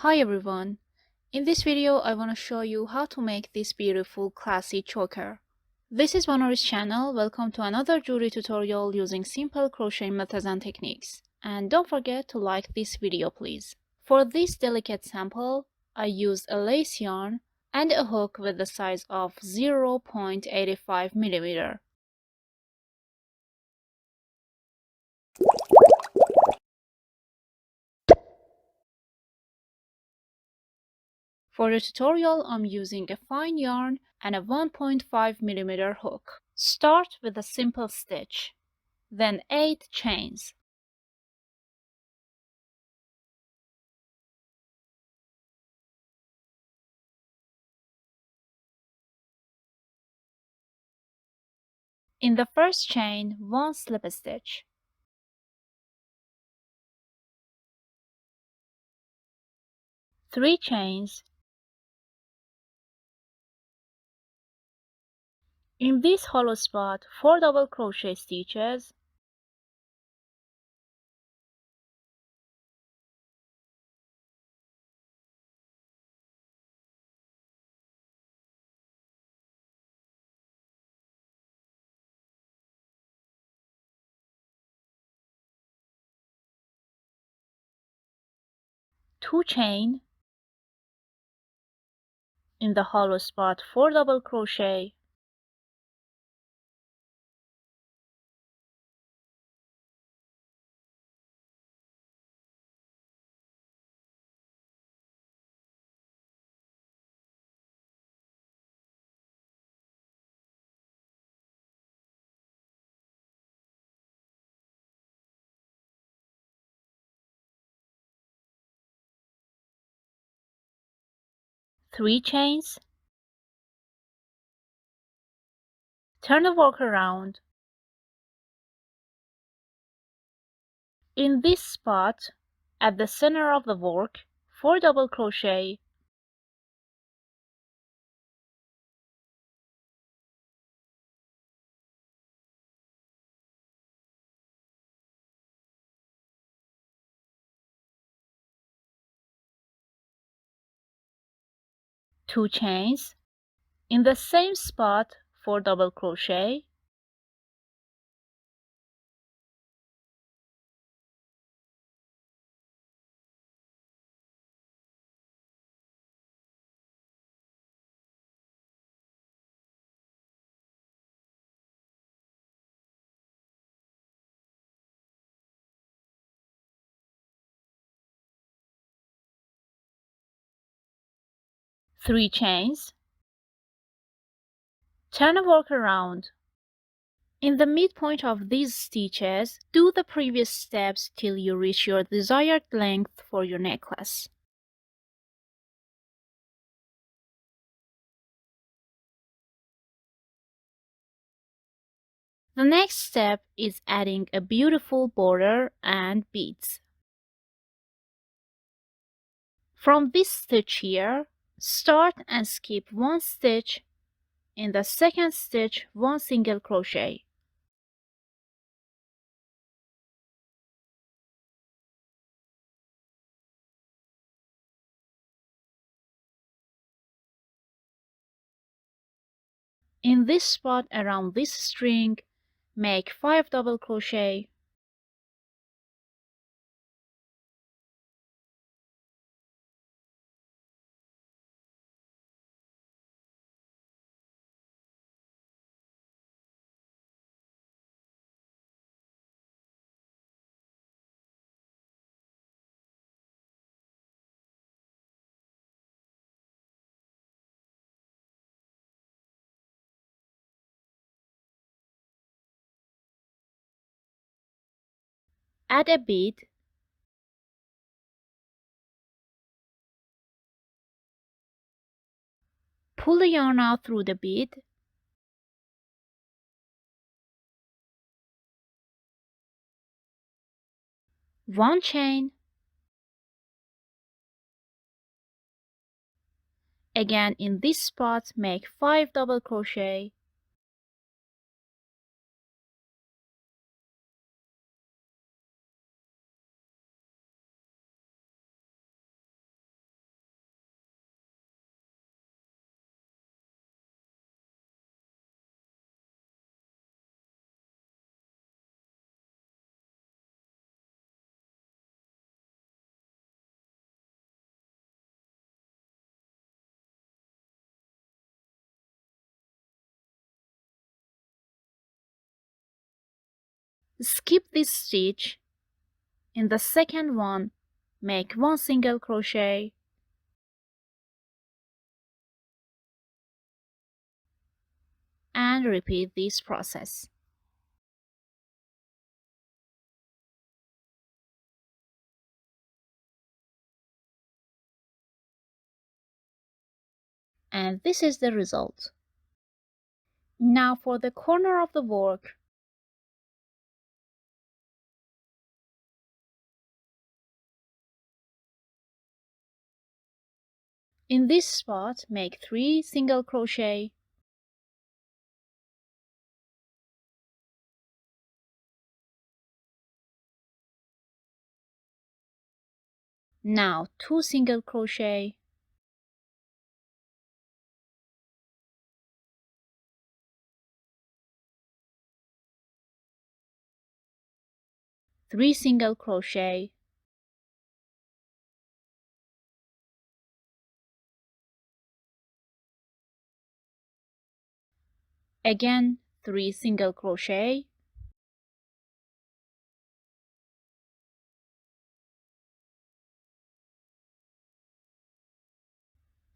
Hi everyone! In this video I want to show you how to make this beautiful classy choker. This is Honor's channel. Welcome to another jewelry tutorial using simple crochet methods and techniques. And don't forget to like this video please. For this delicate sample, I used a lace yarn and a hook with the size of 0.85 millimeter. For the tutorial, I'm using a fine yarn and a 1.5 millimeter hook. Start with a simple stitch, then 8 chains. In the first chain, 1 slip stitch. Three chains. In this hollow spot, 4 double crochet stitches. Two chain. In the hollow spot, 4 double crochet. Three chains. Turn the work around. In this spot, at the center of the work, 4 double crochet. Two chains. In the same spot, 4 double crochet. Three chains. Turn the work around. In the midpoint of these stitches, do the previous steps till you reach your desired length for your necklace. The next step is adding a beautiful border and beads. From this stitch here, start and skip 1 stitch. In the second stitch, 1 single crochet. In this spot around this string, make 5 double crochet. Add a bead. Pull the yarn out through the bead. One chain. Again in this spot make 5 double crochet. Skip this stitch. In the second one, make 1 single crochet and repeat this process. And this is the result. Now for the corner of the work, in this spot make 3 single crochet, now 2 single crochet, three single crochet, again 3 single crochet,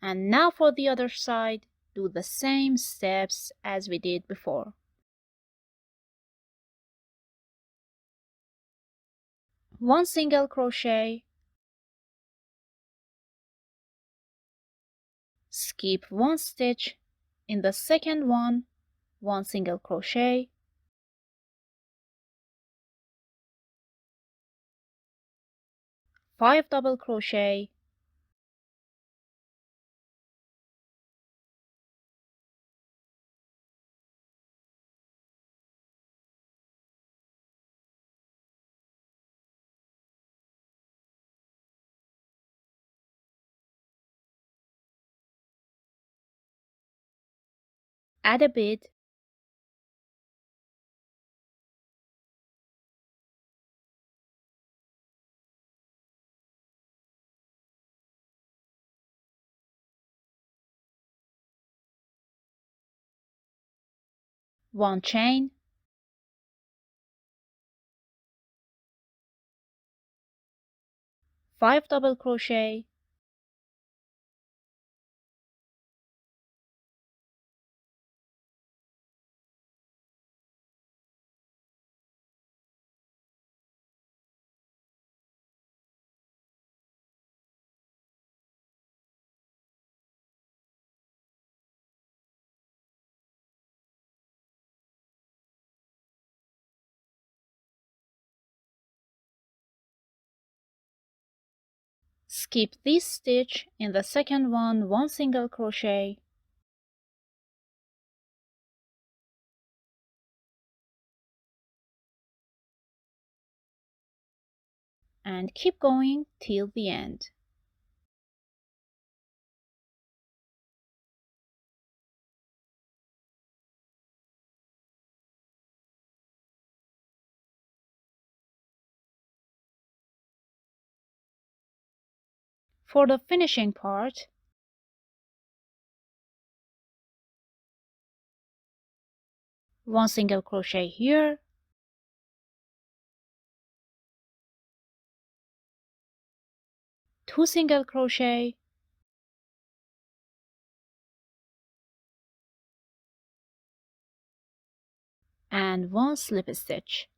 and now for the other side, do the same steps as we did before. 1 single crochet, skip 1 stitch, in the second one, 1 single crochet, 5 double crochet, add a bead, one chain, 5 double crochet, skip this stitch, in the second one, 1 single crochet, and keep going till the end. For the finishing part, 1 single crochet here, 2 single crochet, and 1 slip stitch.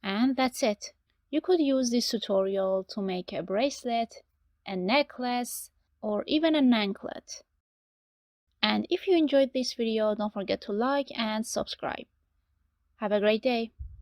And that's it. You could use this tutorial to make a bracelet, a necklace, or even an anklet. And if you enjoyed this video, don't forget to like and subscribe. Have a great day.